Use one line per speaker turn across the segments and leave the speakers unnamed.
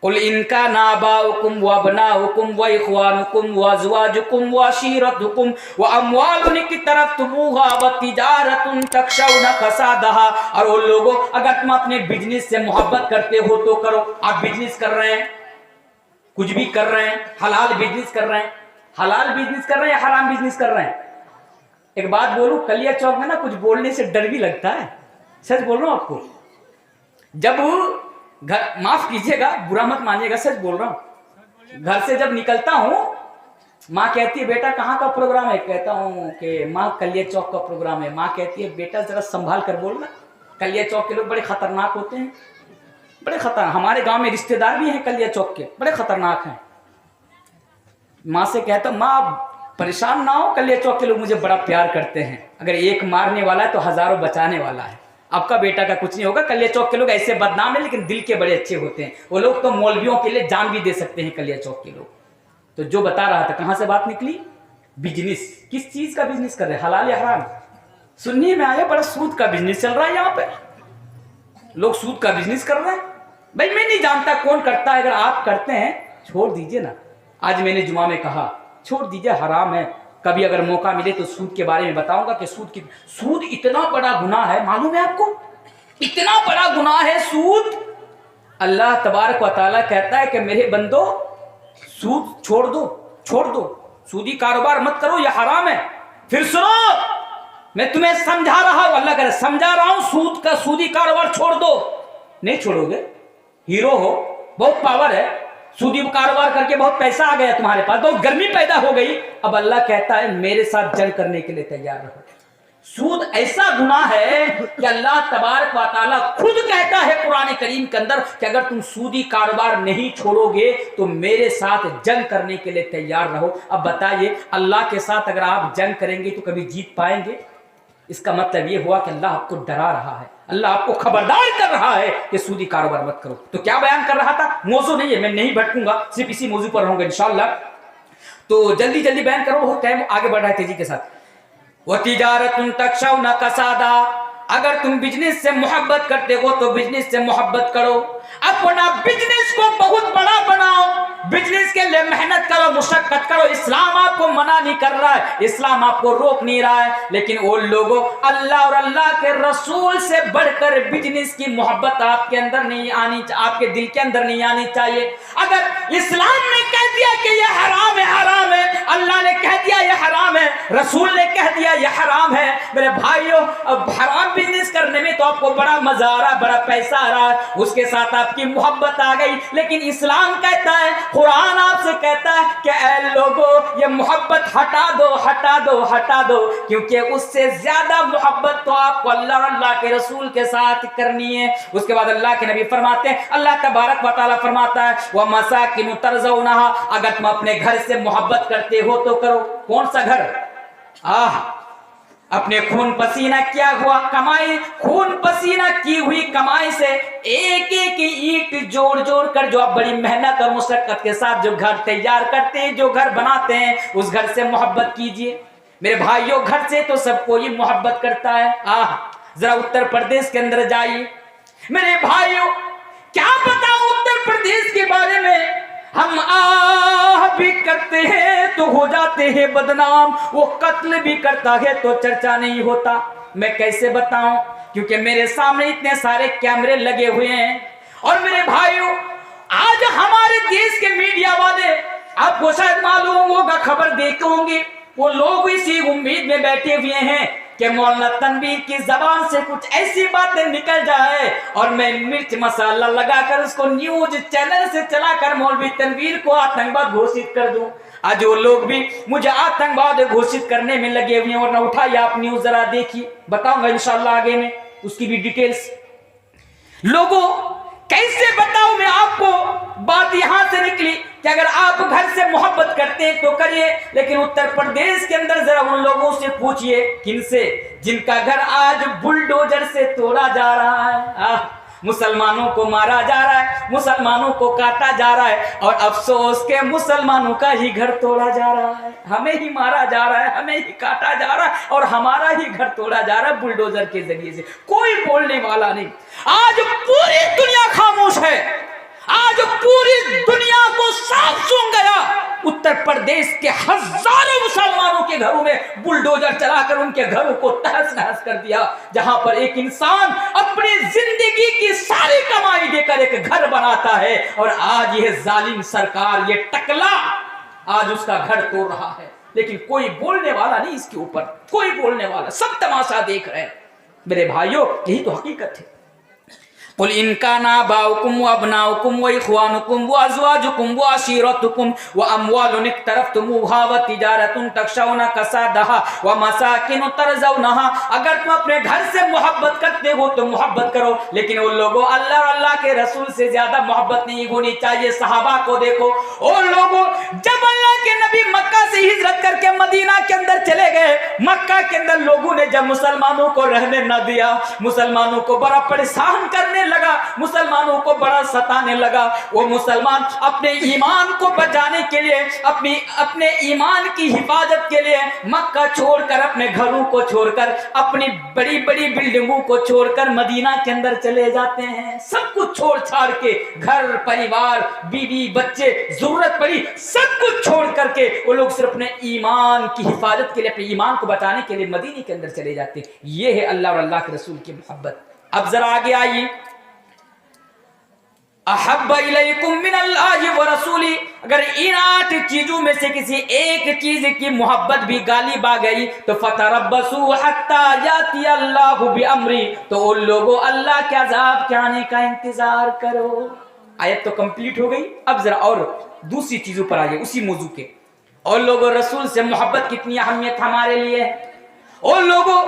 قل ان کان آباؤکم وابناؤکم واخوانکم وازواجکم وعشیرتکم واموال اقترفتموها وتجارۃ تخشون کسادها، اور ان لوگوں اگر تم اپنے بزنس سے محبت کرتے ہو تو کرو. آپ بزنس کر رہے ہیں، کچھ بھی کر رہے ہیں، حلال بزنس کر رہے ہیں، حلال بزنس کر رہے ہیں یا حرام بزنس کر رہے ہیں؟ ایک بات بولوں، کلیا چوک میں نا کچھ بولنے سے ڈر بھی لگتا ہے، سچ بول رہا ہوں آپ کو. جب گھر، معاف کیجیے گا، برا مت مانیے گا، سچ بول رہا ہوں، گھر سے جب نکلتا ہوں ماں کہتی ہے بیٹا کہاں کا پروگرام ہے، کہتا ہوں کہ ماں کلیا چوک کا پروگرام ہے. ماں کہتی ہے بیٹا ذرا سنبھال کر بولنا، کلیا چوک کے لوگ بڑے خطرناک ہوتے ہیں، بڑے خطرناک. ہمارے گاؤں میں رشتہ دار بھی ہیں کلیا چوک کے، بڑے خطرناک ہیں. ماں سے کہتا ہوں ماں پریشان نہ ہو، کلیا چوک کے لوگ مجھے بڑا پیار کرتے ہیں، اگر ایک مارنے والا ہے تو ہزاروں بچانے والا ہے. آپ کا بیٹا کا کچھ نہیں ہوگا. کلیا چوک کے لوگ ایسے بدنام ہیں لیکن دل کے بڑے اچھے ہوتے ہیں. وہ لوگ تو مولویوں کے لیے جان بھی دے سکتے ہیں کلیا چوک کے لوگ. تو جو بتا رہا تھا، کہاں سے بات نکلی؟ بزنس. کس چیز کا بزنس کر رہے ہیں، حلال یا حرام؟ سننے میں آیا بڑا سود کا بزنس چل رہا ہے یہاں پہ، لوگ سود کا بزنس کر رہے ہیں. بھائی میں نہیں جانتا کون کرتا ہے، اگر آپ کرتے ہیں چھوڑ دیجئے نا. آج میں نے جمعہ میں کہا چھوڑ دیجئے، حرام ہے. کبھی اگر موقع ملے تو سود کے بارے میں بتاؤں گا کہ سود اتنا بڑا گناہ ہے. معلوم ہے آپ کو اتنا بڑا گناہ ہے سود. اللہ تبارک و تعالیٰ کہتا ہے کہ میرے بندو سود چھوڑ دو، چھوڑ دو، سودی کاروبار مت کرو، یہ حرام ہے. پھر سنو میں تمہیں سمجھا رہا ہوں، اللہ کہہ سمجھا رہا ہوں، سودی کاروبار چھوڑ دو. نہیں چھوڑو گے؟ ہیرو ہو، بہت پاور ہے، سودی کاروبار کر کے بہت پیسہ آ گیا تمہارے پاس، بہت گرمی پیدا ہو گئی. اب اللہ کہتا ہے میرے ساتھ جنگ کرنے کے لیے تیار رہو. سود ایسا گناہ ہے کہ اللہ تبارک و تعالیٰ خود کہتا ہے قرآن کریم کے اندر کہ اگر تم سودی کاروبار نہیں چھوڑو گے تو میرے ساتھ جنگ کرنے کے لیے تیار رہو. اب بتائیے اللہ کے ساتھ اگر آپ جنگ کریں گے تو کبھی جیت پائیں گے؟ اس کا مطلب یہ ہوا کہ اللہ آپ کو ڈرا رہا ہے، اللہ آپ کو خبردار کر رہا ہے کہ سودی کاروبار مت کرو. تو کیا بیان کر رہا تھا؟ موضوع نہیں ہے، میں نہیں بھٹکوں گا، صرف اسی موضوع پر رہوں گا انشاءاللہ. تو جلدی جلدی بیان کرو، بہت ٹائم آگے بڑھ رہا ہے تیزی کے ساتھ. وَتِجَارَةٌ تَخْشَوْنَ كَسَادَهَا، اگر تم بزنس سے محبت کرتے ہو تو بزنس سے محبت کرو، اپنا بزنس کو بہت بڑا بناؤ، بزنس کے لیے محنت کرو، مشقت کرو. اسلام آپ کو منع نہیں کر رہا ہے، اسلام آپ کو روک نہیں رہا ہے، لیکن ان لوگوں اللہ اور اللہ کے رسول سے بڑھ کر بزنس کی محبت آپ کے اندر نہیں آنی، آپ کے دل کے اندر نہیں آنی چاہیے. اگر اسلام نے کہہ دیا کہ یہ حرام ہے، حرام ہے، اللہ نے کہہ دیا یہ حرام ہے، رسول نے کہہ دیا یہ حرام ہے، میرے بھائیوں اب حرام بزنس کرنے میں تو آپ کو بڑا مزہ آ رہا، بڑا پیسہ آ رہا ہے، اس کے ساتھ آپ کی محبت آ گئی. لیکن اسلام کہتا ہے، قرآن آپ سے کہتا ہے کہ اے لوگوں یہ محبت ہٹا دو، ہٹا دو، ہٹا دو، کیونکہ اس سے زیادہ محبت تو آپ کو اللہ اور اللہ کے رسول کے ساتھ کرنی ہے. اس کے بعد اللہ کے نبی فرماتے ہیں، اللہ تبارک و تعالیٰ فرماتا ہے وَمَسَاكِنُ تَرْضَوْنَهَا، اگر تم اپنے گھر سے محبت کرتے ہو تو کرو. کون سا گھر؟ اپنے خون پسینہ کیا ہوا کمائی، خون پسینہ کی ہوئی کمائی سے ایک ایک اینٹ جوڑ جوڑ کر جو آپ بڑی محنت اور مشقت کے ساتھ جو گھر تیار کرتے ہیں، جو گھر بناتے ہیں، اس گھر سے محبت کیجئے. میرے بھائیوں گھر سے تو سب کوئی محبت کرتا ہے. ذرا اتر پردیش کے اندر جائیے میرے بھائیوں، کیا بتاؤں اتر پردیش کے بارے میں، ہم بھی کرتے ہیں تو ہو جاتے ہیں بدنام، وہ قتل بھی کرتا ہے تو چرچا نہیں ہوتا. میں کیسے بتاؤں، کیونکہ میرے سامنے اتنے سارے کیمرے لگے ہوئے ہیں. اور میرے بھائیوں آج ہمارے دیش کے میڈیا والے، آپ کو شاید معلوم ہوگا، خبر دیکھے ہوں گے، وہ لوگ اسی امید میں بیٹھے ہوئے ہیں کہ مولانا تنویر کی زبان سے کچھ ایسی باتیں نکل جائے اور میں مرچ مسالہ لگا کر اس کو نیوز چینل سے چلا کر مولوی تنویر کو آتنکواد گھوشت کر دوں. آج وہ لوگ بھی مجھے آتنکواد گھوشت کرنے میں لگے ہوئے ہیں. ورنہ اٹھائیے آپ نیوز ذرا دیکھیے، بتاؤں گا انشاءاللہ آگے میں اس کی بھی ڈیٹیلز. لوگوں کیسے بتاؤں میں آپ کو، بات یہاں سے نکلی کہ اگر آپ گھر سے محبت کرتے ہیں تو کریے. لیکن اتر پردیش کے اندر ذرا ان لوگوں سے پوچھئے، کن سے، جن کا گھر آج بلڈوزر سے توڑا جا رہا ہے، مسلمانوں کو مارا جا رہا ہے، مسلمانوں کو کاٹا جا رہا ہے، اور افسوس کہ مسلمانوں کا ہی گھر توڑا جا رہا ہے، ہمیں ہی مارا جا رہا ہے، ہمیں ہی کاٹا جا رہا ہے، اور ہمارا ہی گھر توڑا جا رہا ہے بلڈوزر کے ذریعے سے. کوئی بولنے والا نہیں. آج پوری دنیا خاموش ہے. آج پوری دنیا کو صاف سون گیا، اتر پردیش کے ہزاروں مسلمانوں کے گھروں میں بلڈوزر چلا کر ان کے گھروں کو تہس نہس کر دیا، جہاں پر ایک انسان اپنی زندگی کی ساری کمائی دے کر ایک گھر بناتا ہے، اور آج یہ ظالم سرکار، یہ ٹکلا آج اس کا گھر توڑ رہا ہے، لیکن کوئی بولنے والا نہیں اس کے اوپر، کوئی بولنے والا، سب تماشا دیکھ رہے ہیں۔ میرے بھائیوں، یہی تو حقیقت ہے۔ قل ان كان آباؤكم وابناؤكم واخوانكم وازواجكم وعشيرتكم واموال اقترفتموها وتجارة تخشون كسادها ومساكن ترضونها، اگر تم اپنے گھر سے محبت کرتے ہو تو محبت کرو، لیکن ان لوگوں اللہ اور اللہ کے رسول سے زیادہ محبت نہیں ہونی چاہیے۔ صحابہ کو دیکھو، اور لوگوں جب اللہ کے نبی مکہ سے ہجرت کر کے مدینہ کے اندر چلے گئے، مکہ کے اندر لوگوں نے جب مسلمانوں کو رہنے نہ دیا، مسلمانوں کو بڑا پریشان کرنے لگا، مسلمانوں کو بڑا ستانے لگا، وہ مسلمان اپنے ایمان کو بچانے کے لیے، اپنے ایمان کی حفاظت کے لیے مکہ چھوڑ کر، اپنے گھروں کو چھوڑ کر، اپنی بڑی بڑی بلڈنگوں کو چھوڑ کر مدینہ کے اندر چلے جاتے ہیں۔ سب کچھ چھوڑ چھاڑ کے، گھر پریوار، بیوی بچے، ضرورت پڑی، سب کچھ چھوڑ کر کے وہ لوگ صرف اپنے ایمان کی حفاظت کے لیے، اپنے ایمان کو بچانے کے لیے مدینے کے اندر چلے جاتے ہیں۔ یہ ہے اللہ اور اللہ کے رسول کی محبت۔ اب ذرا آگے آئیے، احب الیکم من اللہ ورسولی، اگر ان 8 چیزوں میں سے کسی ایک چیز کی محبت بھی غالب آ گئی تو فتربصوا حتی یاتی اللہ بامری، تو ان لوگوں اللہ کے عذاب کے آنے کا انتظار کرو۔ آیت تو کمپلیٹ ہو گئی، اب ذرا اور دوسری چیزوں پر آئیے اسی موضوع کے۔ اور لوگوں رسول سے محبت کتنی اہمیت ہمارے لیے ہے۔ اور لوگوں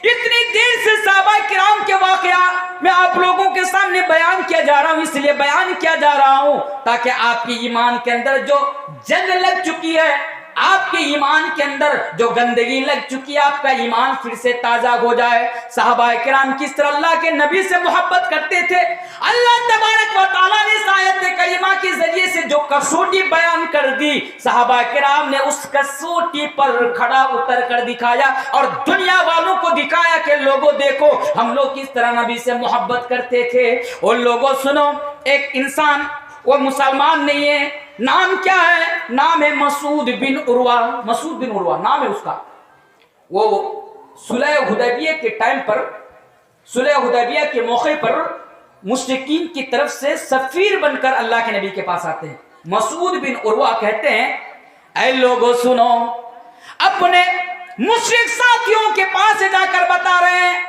اتنی دیر سے صحابہ کرام کے واقعہ میں آپ لوگوں کے سامنے بیان کیا جا رہا ہوں، اس لیے بیان کیا جا رہا ہوں تاکہ آپ کی ایمان کے اندر جو جنگ لگ چکی ہے، آپ کے ایمان کے اندر جو گندگی لگ چکی ہے، آپ کا ایمان پھر سے تازہ ہو جائے۔ صحابہ کرام کس طرح اللہ کے نبی سے محبت کرتے تھے، اللہ تبارک و تعالیٰ نے اس آیت کریمہ کے ذریعے سے جو کسوٹی بیان کر دی، صحابہ کرام نے اس کسوٹی پر کھڑا اتر کر دکھایا اور دنیا والوں کو دکھایا کہ لوگوں دیکھو ہم لوگ کس طرح نبی سے محبت کرتے تھے۔ اور لوگوں سنو، ایک انسان وہ مسلمان نہیں ہے، نام کیا ہے؟ نام ہے مسعود بن عروہ۔ مسعود بن عروہ نام ہے اس کا۔ وہ صلح حدیبیہ کے ٹائم پر، صلح حدیبیہ کے موقع پر مشرکین کی طرف سے سفیر بن کر اللہ کے نبی کے پاس آتے ہیں۔ مسعود بن عروہ کہتے ہیں، اے لوگوں سنو، اپنے مشرک ساتھیوں کے پاس جا کر بتا رہے ہیں،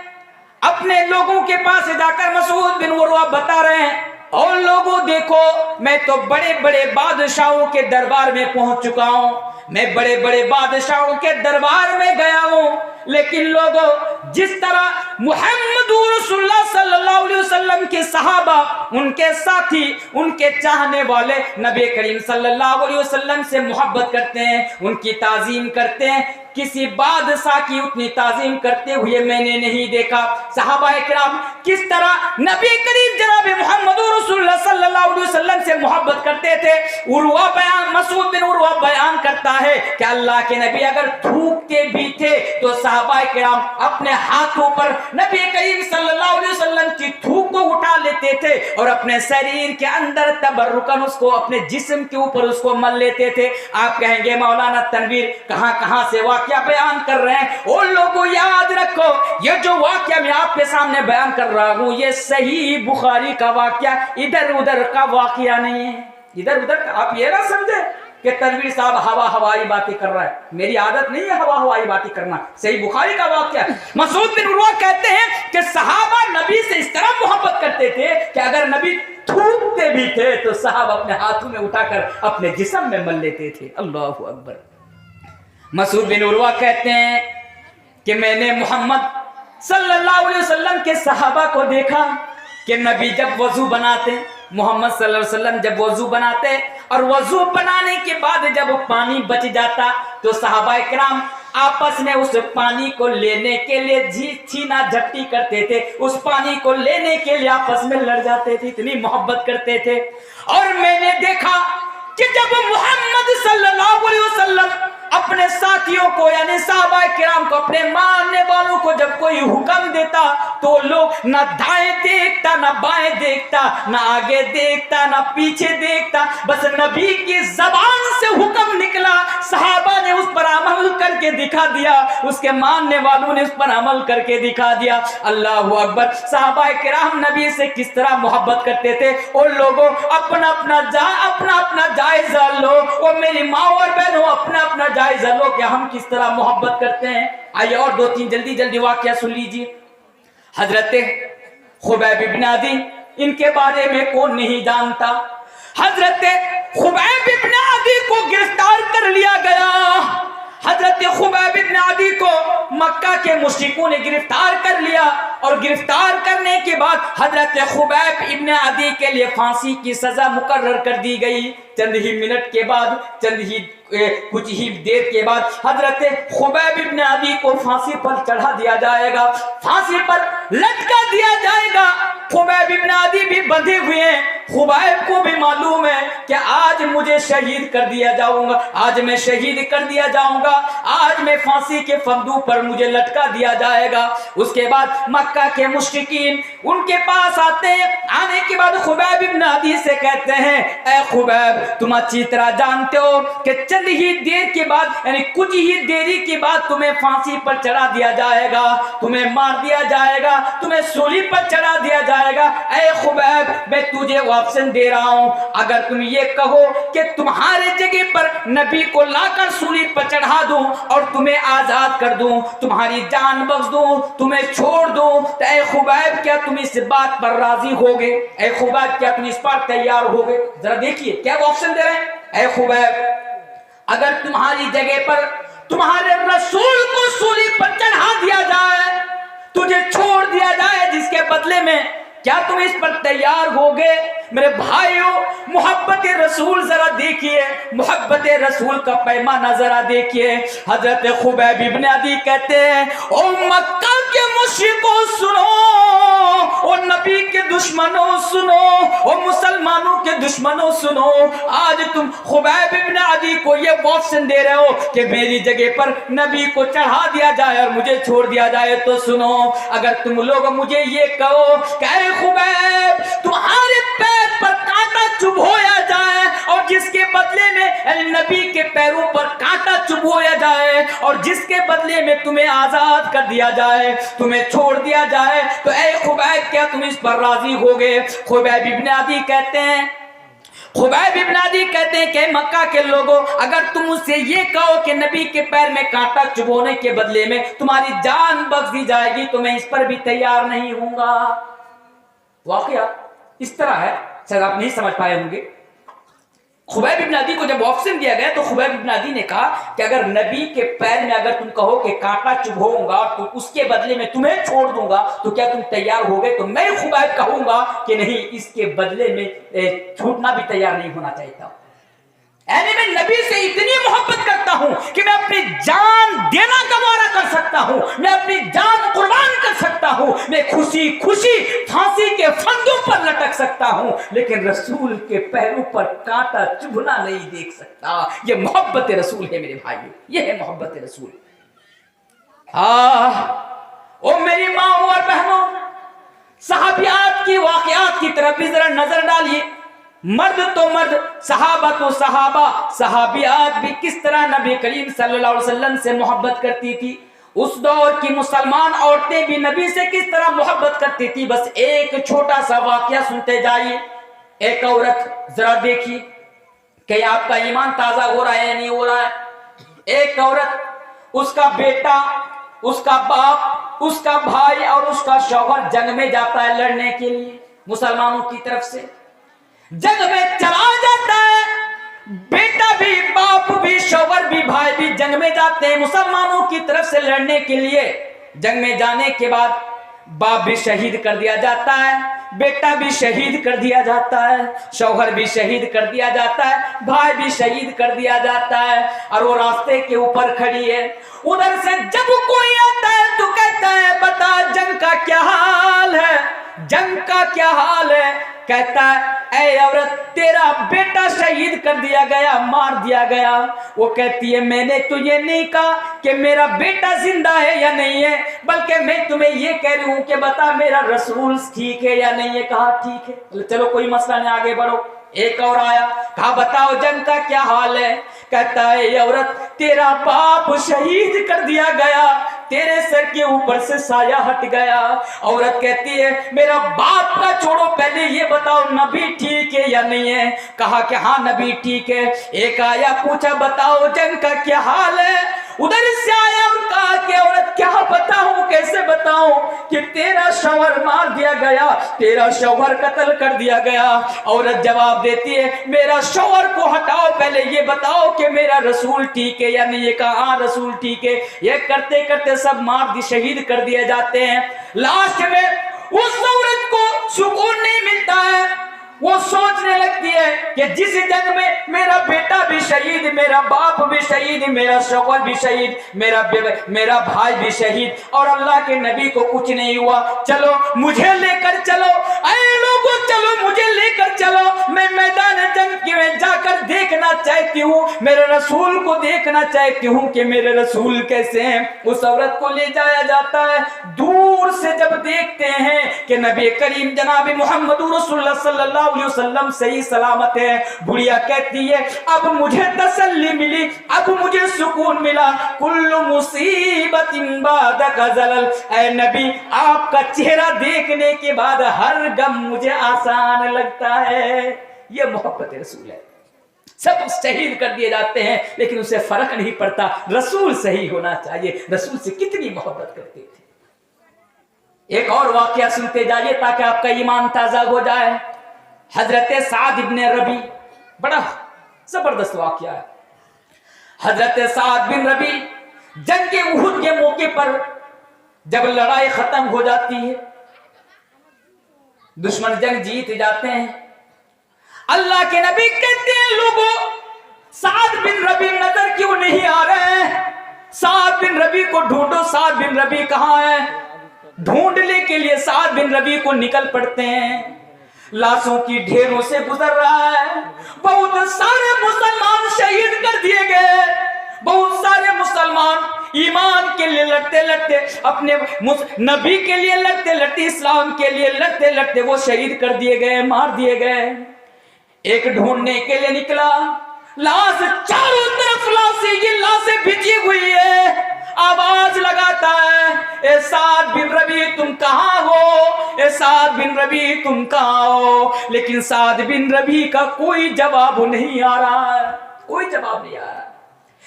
اپنے لوگوں کے پاس جا کر مسعود بن عروہ بتا رہے ہیں، اور لوگوں دیکھو میں تو بڑے بڑے بادشاہوں کے دربار میں پہنچ چکا ہوں، میں بڑے بڑے بادشاہوں کے دربار میں گیا ہوں، لیکن لوگوں جس طرح محمد رسول اللہ صلی اللہ علیہ وسلم کے صحابہ، ان کے ساتھی، ان کے چاہنے والے نبی کریم صلی اللہ علیہ وسلم سے محبت کرتے ہیں، ان کی تعظیم کرتے ہیں، کسی بادشاہ کی اتنی تعظیم کرتے ہوئے میں نے نہیں دیکھا۔ صحابہ کرام کس طرح نبی کریم جناب محمد رسول اللہ صلی اللہ علیہ وسلم سے محبت کرتے تھے، عروہ بیان، مسعود بن عروہ بیان کرتا ہے کہ اللہ کے نبی اگر تھوکتے بھی تھے تو صحابہ کرام اپنے ہاتھوں پر نبی کریم صلی اللہ علیہ وسلم کی تھوک کو اٹھا لیتے تھے اور اپنے شریر کے اندر تبرکن اس کو، اپنے جسم کے اوپر اس کو مل لیتے تھے۔ آپ کہیں گے مولانا تنویر کہاں کہاں سے واقعہ بیان کر رہے ہیں؟ اور لوگوں یاد رکھو، یہ جو واقعہ میں آپ کے سامنے بیان کر رہا ہوں یہ صحیح بخاری کا واقعہ، ادھر ادھر کا واقعہ نہیں ہے۔ ادھر ادھر آپ یہ نہ سمجھے کہ تنویر صاحب ہوائی باتیں کر رہا ہے، میری عادت نہیں ہے ہوائی باتیں کرنا، صحیح بخاری کا واقعہ۔ مسعود بن عروہ کہتے ہیں کہ صحابہ نبی سے اس طرح محبت کرتے تھے کہ اگر نبی تھوکتے بھی تھے تو صحابہ اپنے ہاتھوں میں اٹھا کر اپنے جسم میں مل لیتے تھے۔ اللہ اکبر۔ مسعود بن عروہ کہتے ہیں کہ میں نے محمد صلی اللہ علیہ وسلم کے صحابہ کو دیکھا کہ نبی جب وضو بناتے، محمد صلی اللہ علیہ وسلم جب وضو بناتے اور وضو بنانے کے بعد جب پانی بچ جاتا تو صحابہ کرام آپس میں اس پانی کو لینے کے لیے چھینا جھپٹی کرتے تھے، اس پانی کو لینے کے لیے آپس میں لڑ جاتے تھے، اتنی محبت کرتے تھے۔ اور میں نے دیکھا کہ جب محمد صلی اللہ علیہ وسلم اپنے ساتھیوں کو یعنی صحابہ کرام کو, اپنے ماننے والوں کو جب کوئی حکم دیتا تو لوگ نہ دائیں دیکھتا نہ بائیں دیکھتا, نہ آگے دیکھتا نہ پیچھے دیکھتا, بس نبی کی زبان سے حکم نکلا, صحابہ نے اس پر عمل کر کے دکھا دیا, اس کے ماننے والوں نے اس پر عمل کر کے دکھا دیا. اللہ اکبر. صحابہ کرام نبی سے کس طرح محبت کرتے تھے. اور لوگوں اپنا اپنا جائزہ لو, اور میری ماں اور بہنوں اپنا اپنا جائزہ لو کہ ہم کس طرح محبت کرتے ہیں. آئیے اور دو تین جلدی واقعہ سن لیجیے. حضرت خبیب بن عدی, ان کے بارے میں کون نہیں جانتا. حضرت خبیب بن عدی کو گرفتار کر لیا گیا. حضرت خبیب بن عدی کو مکہ کے مشرکوں نے گرفتار کر لیا, اور گرفتار کرنے کے بعد حضرت خبیب ابن عدی کے لیے پھانسی کی سزا مقرر کر دی گئی. چند ہی منٹ کے بعد, کچھ ہی دیر کے بعد حضرت خبیب ابن عدی کو پھانسی پر چڑھا دیا جائے گا, پھانسی پر لٹکا دیا جائے گا. خبیب ابن عدی بھی بندھے ہوئے ہیں. خبیب کو بھی معلوم ہے کہ آج مجھے شہید کر دیا جاؤں گا, آج میں شہید کر دیا جاؤں گا, آج میں پھانسی کے فندو پر مجھے لٹکا دیا جائے گا. اس کے بعد مکہ کے مشرکین ان کے پاس آتے ہیں. آنے کے بعد خبیب ابن عدی سے کہتے ہیں, اے خبیب تم اچھی طرح جانتے ہو کہ چند ہی دیر کے بعد یعنی کچھ ہی دیری کے بعد تمہیں پھانسی پر چڑھا دیا جائے گا, تمہیں مار دیا جائے گا, تمہیں سولی پر چڑھا دیا جائے گا. اے خبیب میں تجھے آپشن دے رہا ہوں, اگر تم یہ کہو کہ تمہارے جگہ پر نبی کو لا کر سولی پر چڑھا دوں اور تمہیں آزاد کر دوں, تمہاری جان بخش دوں, تمہیں چھوڑ دوں, تو اے خبیب کیا تم اس بات پر راضی ہوگے؟ اے خبیب کیا تم اس پر تیار ہوگے؟ ذرا دیکھیے کیا وہ آپشن دے رہے ہیں. اے خبیب اگر تمہاری جگہ پر تمہارے رسول کو سولی پر چڑھا دیا جائے, تجھے چھوڑ دیا جائے, جس کے بدلے میں کیا تم اس پر تیار ہوگے؟ میرے بھائیوں محبت رسول ذرا دیکھیے, محبت رسول کا پیمانہ ذرا دیکھیے. حضرت خبیب ابن عدی کہتے ہیں, او مکہ کے مشرکوں سنو, اور نبی کے دشمنوں سنو, اور مسلمانوں کے دشمنوں سنو, آج تم خبیب ابن عدی کو یہ آپشن دے رہے ہو کہ میری جگہ پر نبی کو چڑھا دیا جائے اور مجھے چھوڑ دیا جائے. تو سنو, اگر تم لوگ مجھے یہ کہو کہ اے خبیب تمہارے پیر پر کانٹا چبھویا جائے اور جس کے بدلے میں نبی کے پیروں پر کانٹا چبھویا جائے اور جس کے بدلے میں تمہیں آزاد کر دیا جائے, تمہیں چھوڑ دیا جائے, تو اے خبیب کیا تم اس پر راضی ہوگے؟ خبیب ابن عدی کہتے ہیں کہ مکہ کے لوگوں اگر تم اس سے یہ کہو کہ نبی کے پیر میں کانٹا چبھونے کے بدلے میں تمہاری جان بخش دی جائے گی تو میں اس پر بھی تیار نہیں ہوں گا. واقعہ اس طرح ہے, شاید آپ نہیں سمجھ پائے ہوں گے. خبیب ابن عدی کو جب آپشن دیا گیا تو خبیب ابن عدی نے کہا کہ اگر نبی کے پیر میں اگر تم کہو کہ کانٹا چبھوں گا تو اس کے بدلے میں تمہیں چھوڑ دوں گا تو کیا تم تیار ہو گئے؟ تو میں خبیب کہوں گا کہ نہیں, اس کے بدلے میں چھوٹنا بھی تیار نہیں ہونا چاہیے. یعنی میں نبی سے اتنی محبت کرتا ہوں کہ میں اپنی جان دینا گوارا کر سکتا ہوں, میں اپنی جان قربان کر سکتا ہوں, میں خوشی پھانسی کے پھندوں پر لٹک سکتا ہوں, لیکن رسول کے پیروں پر کانٹا چبھنا نہیں دیکھ سکتا. یہ محبت رسول ہے میرے بھائیو, یہ ہے محبت رسول. او میری ماں اور بہنوں, صحابیات کی واقعات کی طرف بھی ذرا نظر ڈالیے. مرد تو مرد, صحابہ تو صحابہ, صحابیات بھی کس طرح نبی کریم صلی اللہ علیہ وسلم سے محبت کرتی تھی. اس دور کی مسلمان عورتیں بھی نبی سے کس طرح محبت کرتی تھی. بس ایک چھوٹا سا واقعہ سنتے جائیے. ایک عورت, ذرا دیکھیے کہ آپ کا ایمان تازہ ہو رہا ہے یا نہیں ہو رہا ہے. ایک عورت, اس کا بیٹا, اس کا باپ, اس کا بھائی اور اس کا شوہر جنگ میں جاتا ہے لڑنے کے لیے. مسلمانوں کی طرف سے جنگ میں چلا جاتا ہے, بیٹا بھی, باپ بھی, شوہر بھی, بھائی بھی جنگ میں جاتے ہیں مسلمانوں کی طرف سے لڑنے کے لیے. جنگ میں جانے کے بعد باپ بھی شہید کر دیا جاتا ہے, بیٹا بھی شہید کر دیا جاتا ہے, شوہر بھی شہید کر دیا جاتا ہے, بھائی بھی شہید کر دیا جاتا ہے, اور وہ راستے کے اوپر کھڑی ہے. ادھر سے جب کوئی آتا ہے تو کہتا ہے بتا جنگ کا کیا حال ہے, جنگ کا کیا حال ہے. کہتا ہے اے عورت تیرا بیٹا شہید کر دیا گیا, مار دیا گیا. وہ کہتی ہے میں نے تو یہ نہیں کہا کہ میرا بیٹا زندہ ہے یا نہیں ہے, بلکہ میں تمہیں یہ کہہ رہی ہوں کہ بتا میرا رسول ٹھیک ہے یا نہیں ہے. کہا ٹھیک ہے, چلو کوئی مسئلہ نہیں, آگے بڑھو. ایک اور آیا, کہا بتاؤ جنگ کا کیا حال ہے. کہتا ہے اے عورت تیرا باپ شہید کر دیا گیا, تیرے سر کے اوپر سے سایہ ہٹ گیا. عورت کہتی ہے میرا باپ کا چھوڑو, پہلے یہ بتاؤ نبی ٹھیک ہے یا نہیں ہے. کہا کہ ہاں نبی ٹھیک ہے. ایک آیا, پوچھا بتاؤ جنگ کا کیا حال ہے. ادھر سے آیا اور کہا کہ عورت کیا بتاؤں, کیسے بتاؤں کہ تیرا شوہر مار دیا گیا, تیرا شوہر قتل کر دیا گیا. عورت جواب دیتی ہے میرا شوہر کو ہٹاؤ, پہلے یہ بتاؤ کہ میرا رسول ٹھیک ہے یا نہیں. یہ کہا ہاں رسول ٹھیک ہے. یہ کرتے کرتے سب مار دی شہید کر دیے جاتے ہیں. لاسٹ میں اس عورت کو سکون نہیں ملتا ہے, وہ سوچنے لگتی ہے کہ جس جنگ میں میرا بیٹا بھی شہید, میرا باپ بھی شہید, میرا شوہر بھی شہید, میرا بھائی بھی شہید, اور اللہ کے نبی کو کچھ نہیں ہوا. چلو مجھے لے کر چلو, اے لوگوں چلو مجھے لے کر چلو, میں میدان جنگ میں جا کر دیکھنا چاہتی ہوں, میرے رسول کو دیکھنا چاہتی ہوں کہ میرے رسول کیسے ہیں. اس عورت کو لے جایا جاتا ہے. دور سے جب دیکھتے ہیں کہ نبی کریم جناب محمد رسول اللہ صلی اللہ علیہ وسلم صحیح سلامت ہے, بڑھیا کہتی ہے اب مجھے تسلی ملی, اب مجھے سکون ملا. کل مصیبت بعدک زلل, اے نبی آپ کا چہرہ دیکھنے کے بعد ہر غم مجھے آسان لگتا ہے. یہ محبت رسول ہے. سب شہید کر دیے جاتے ہیں لیکن اسے فرق نہیں پڑتا, رسول صحیح ہونا چاہیے. رسول سے کتنی محبت کرتے تھے. ایک اور واقعہ سنتے جائیے تاکہ آپ کا ایمان تازہ ہو جائے. حضرت سعد بن ربی, بڑا زبردست واقعہ ہے. حضرت سعد بن ربی جنگ احد کے موقع پر جب لڑائی ختم ہو جاتی ہے, دشمن جنگ جیت جاتے ہیں, اللہ کے نبی کہتے ہیں لوگوں سعد بن ربی نظر کیوں نہیں آ رہے ہیں, سعد بن ربی کو ڈھونڈو, سعد بن ربی کہاں ہے. ڈھونڈنے کے لیے سعد بن ربی کو نکل پڑتے ہیں. لاشوں کی ڈھیروں سے گزر رہا ہے. بہت سارے مسلمان شہید کر دیے گئے, بہت سارے مسلمان ایمان کے لیے لڑتے لڑتے, اپنے نبی کے لیے لڑتے لڑتے, اسلام کے لیے لڑتے لڑتے وہ شہید کر دیے گئے, مار دیے گئے. ایک ڈھونڈنے کے لیے نکلا, لاش چاروں طرف لاشیں, یہ لاشیں بھیجی ہوئی ہے. آواز لگاتا ہے اے سعد بن ربی تم کہاں ہو, اے سعد بن ربی تم کہاں ہو. لیکن سعد بن ربی کا کوئی جواب نہیں آ رہا ہے, کوئی جواب نہیں آ رہا.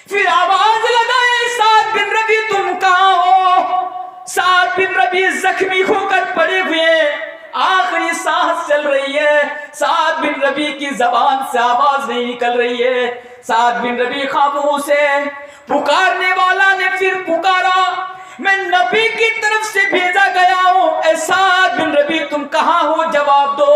پھر آواز لگائے سعد بن ربی تم کہاں ہو. سعد بن ربی زخمی ہو کر پڑے ہوئے, آخری سانس چل رہی ہے, سعد بن ربی کی زبان سے آواز نہیں نکل رہی ہے. سعد بن ربی خاموش ہے. پکارنے والا نے پھر پکارا, میں نبی کی طرف سے بھیجا گیا ہوں, اے سعد بن ربی تم کہاں ہو, جواب دو.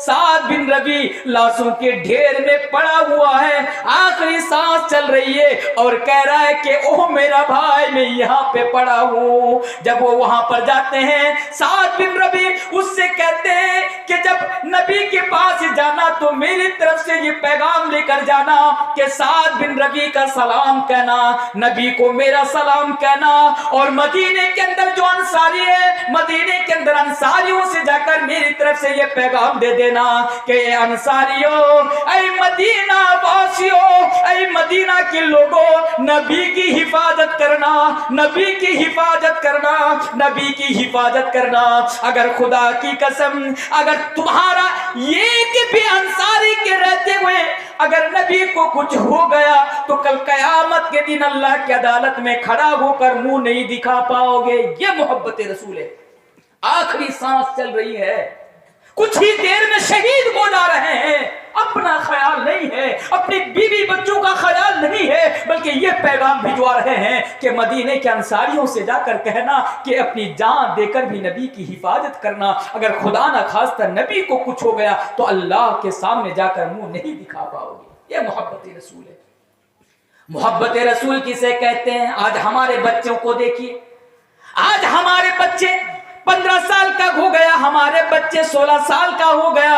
سعد بن ربی لاشوں کے ڈھیر میں پڑا ہوا ہے, آخری سانس چل رہی ہے اور کہہ رہا ہے کہ اوہ میرا بھائی میں یہاں پہ پڑا ہوں. جب وہ وہاں پر جاتے ہیں سعد بن ربی اس سے کہتے ہیں کہ جب نبی کے پاس جانا تو میری طرف سے یہ پیغام لے کر جانا کہ سعد بن ربی کا سلام کہنا, نبی کو میرا سلام کہنا, اور مدینے کے اندر جو انصاری ہے مدینے کے اندر انصاریوں سے جا کر میری طرف سے یہ پیغام دے دینا کہ اے انصاریوں, اے مدینہ واسیوں, اے مدینہ کے لوگوں, نبی کی حفاظت کرنا, نبی کی حفاظت کرنا, نبی کی حفاظت کرنا. اگر خدا کی قسم اگر تمہارا ایک بھی انصاری کے رہتے ہوئے اگر نبی کو کچھ ہو گیا تو کل قیامت کے دن اللہ کی عدالت میں کھڑا ہو کر منہ نہیں دکھا پاؤ گے. یہ محبت رسول ہے. آخری سانس چل رہی ہے, کچھ ہی دیر میں شہید ہو جا رہے ہیں, اپنا خیال نہیں ہے, اپنی بیوی بچوں کا خیال نہیں ہے, بلکہ یہ پیغام بھجوا رہے ہیں کہ مدینے کے انصاریوں سے جا کر کہنا کہ اپنی جان دے کر بھی نبی کی حفاظت کرنا, اگر خدا نہ خواستہ نبی کو کچھ ہو گیا تو اللہ کے سامنے جا کر منہ نہیں دکھا پاؤ گے. یہ محبت رسول ہے. محبت رسول کسے کہتے ہیں؟ آج ہمارے بچوں کو دیکھیے, آج ہمارے بچے 15 سال کا ہو گیا, ہمارے بچے 16 سال کا ہو گیا,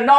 9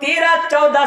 13-14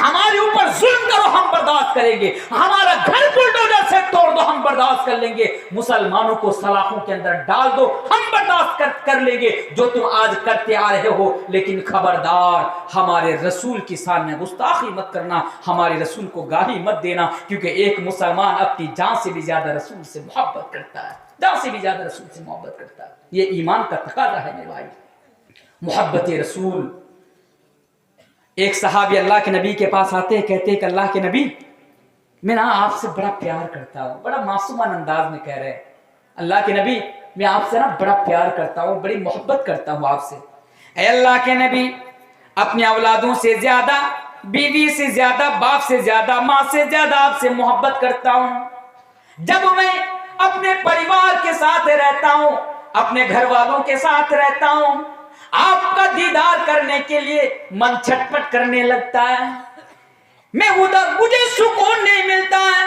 ہمارے اوپر ظلم کرو ہم برداشت کریں گے, ہمارا گھر بلڈوزر سے توڑ دو ہم برداشت کر لیں گے, مسلمانوں کو سلاخوں کے اندر ڈال دو ہم برداشت کر لیں گے جو تم آج کرتے آ رہے ہو, لیکن خبردار ہمارے رسول کی شان میں گستاخی مت کرنا, ہمارے رسول کو گالی مت دینا, کیونکہ ایک مسلمان اپنی جان سے بھی زیادہ رسول سے محبت کرتا ہے, جان سے بھی زیادہ رسول سے محبت کرتا ہے. یہ ایمان کا تقاضا ہے میرے بھائی, محبت رسول. ایک صحابی اللہ کے نبی کے پاس آتے ہیں, کہتے ہیں کہ اللہ کے نبی میں نا آپ سے بڑا پیار کرتا ہوں, بڑا معصومانہ انداز میں کہہ رہے ہیں, اللہ کے نبی میں آپ سے نا بڑا پیار کرتا ہوں, بڑی محبت کرتا ہوں آپ سے. اے اللہ کے نبی اپنی اولادوں سے زیادہ, بیوی سے زیادہ, باپ سے زیادہ, ماں سے زیادہ آپ سے محبت کرتا ہوں. جب میں اپنے پریوار کے ساتھ رہتا ہوں, اپنے گھر والوں کے ساتھ رہتا ہوں, آپ کا دیدار کرنے کے لیے من چھٹپٹ کرنے لگتا ہے, میں ادھر مجھے سکون نہیں ملتا ہے,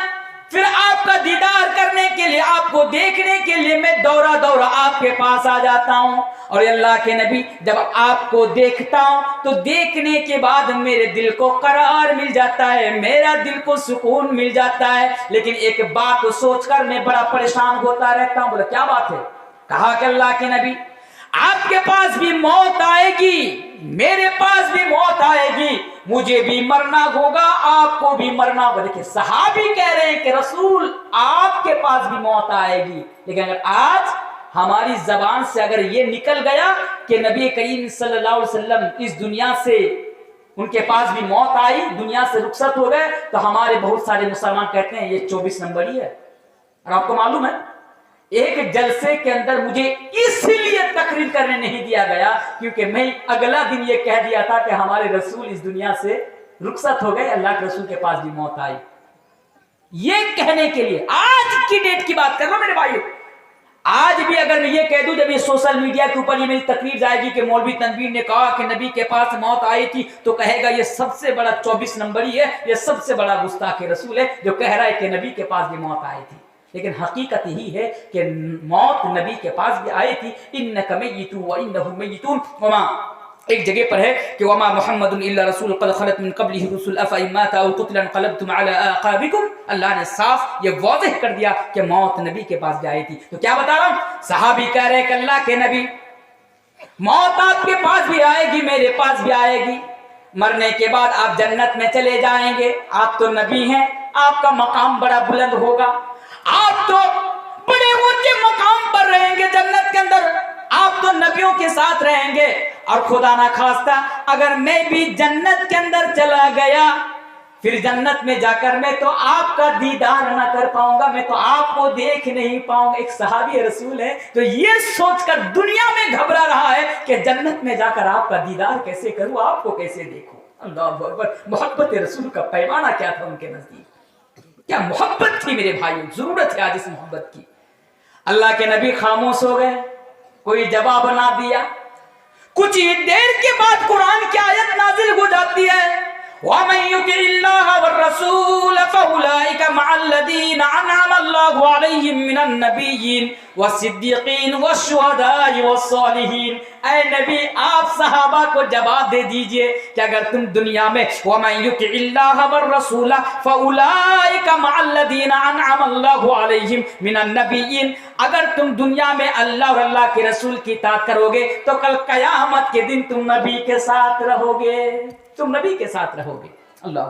پھر آپ کا دیدار کرنے کے لیے, آپ کو دیکھنے کے لیے میں دورہ دورہ آپ کے پاس آ جاتا ہوں. اور اللہ کے نبی جب آپ کو دیکھتا ہوں تو دیکھنے کے بعد میرے دل کو قرار مل جاتا ہے, میرا دل کو سکون مل جاتا ہے, لیکن ایک بات کو سوچ کر میں بڑا پریشان ہوتا رہتا ہوں. بولا کیا بات ہے؟ کہا کہ اللہ کے نبی آپ کے پاس بھی موت آئے گی, میرے پاس بھی موت آئے گی, مجھے بھی مرنا ہوگا, آپ کو بھی مرنا ہوگا. دیکھیں صحابی کہہ رہے ہیں کہ رسول آپ کے پاس بھی موت آئے گی, لیکن اگر آج ہماری زبان سے اگر یہ نکل گیا کہ نبی کریم صلی اللہ علیہ وسلم اس دنیا سے, ان کے پاس بھی موت آئی, دنیا سے رخصت ہو گئے, تو ہمارے بہت سارے مسلمان کہتے ہیں یہ 24 نمبر ہی ہے. اور آپ کو معلوم ہے ایک جلسے کے اندر مجھے اس لیے تقریر کرنے نہیں دیا گیا کیونکہ میں اگلا دن یہ کہہ دیا تھا کہ ہمارے رسول اس دنیا سے رخصت ہو گئے, اللہ کے رسول کے پاس بھی موت آئی. یہ کہنے کے لیے آج کی ڈیٹ کی بات کر رہا ہوں میرے بھائیو. آج بھی اگر میں یہ کہہ دوں, جب یہ سوشل میڈیا کے اوپر یہ میری تقریر جائے گی کہ مولوی تنویر نے کہا کہ نبی کے پاس موت آئی تھی, تو کہے گا یہ سب سے بڑا 24 نمبر ہی ہے, یہ سب سے بڑا گستاخ رسول ہے جو کہہ رہا ہے کہ نبی کے پاس بھی موت آئی تھی. لیکن حقیقت یہی ہے کہ موت نبی کے پاس بھی آئی تھی. انک میت وانہم میتون. وما ایک جگہ پر ہے کہ وما محمد الا رسول قد خلت من قبله الرسل افان مات او قتل انقلبتم على اعقابكم. اللہ نے صاف یہ واضح کر دیا کہ موت نبی کے پاس بھی آئی تھی. تو کیا بتا رہا ہوں, صحابی کہہ رہے کہ اللہ کے نبی موت آپ کے پاس بھی آئے گی, میرے پاس بھی آئے گی, مرنے کے بعد آپ جنت میں چلے جائیں گے. آپ تو نبی ہیں, آپ کا مقام بڑا بلند ہوگا, آپ تو بڑے اونچے مقام پر رہیں گے جنت کے اندر, آپ تو نبیوں کے ساتھ رہیں گے. اور خدا نہ خواستہ اگر میں بھی جنت کے اندر چلا گیا, پھر جنت میں جا کر میں تو آپ کا دیدار نہ کر پاؤں گا, میں تو آپ کو دیکھ نہیں پاؤں گا. ایک صحابی رسول ہے تو یہ سوچ کر دنیا میں گھبرا رہا ہے کہ جنت میں جا کر آپ کا دیدار کیسے کروں, آپ کو کیسے دیکھوں. اللہ اکبر. محبت رسول کا پیمانہ کیا تھا ان کے نزدیک, کیا محبت تھی میرے بھائیوں. ضرورت ہے آج اس محبت کی. اللہ کے نبی خاموش ہو گئے, کوئی جواب نہ دیا. کچھ ہی دیر کے بعد قرآن کی آیت نازل ہو جاتی ہے, وَمَن يُطِعِ اللَّهَ وَالرَّسُولَ فَأُولَٰئِكَ مَعَ الَّذِينَ أَنْعَمَ اللَّهُ عَلَيْهِم مِّنَ النَّبِيِّينَ وَالصِّدِّيقِينَ وَالشُّهَدَاءِ وَالصَّالِحِينَ. اے نبی آپ صحابہ کو جواب دے دیجئے کہ اگر تم دنیا میں وَمَن يُطِعِ اللَّهَ وَالرَّسُولَ فَأُولَٰئِكَ مَعَ الَّذِينَ أَنْعَمَ اللَّهُ عَلَيْهِم مِّنَ النَّبِيِّينَ. اگر تم دنیا میں اللہ اور اللہ کے رسول کی اطاعت کرو گے تو کل قیامت کے دن تم نبی کے ساتھ رہو گے, تم نبی کے ساتھ رہو گے. اللہ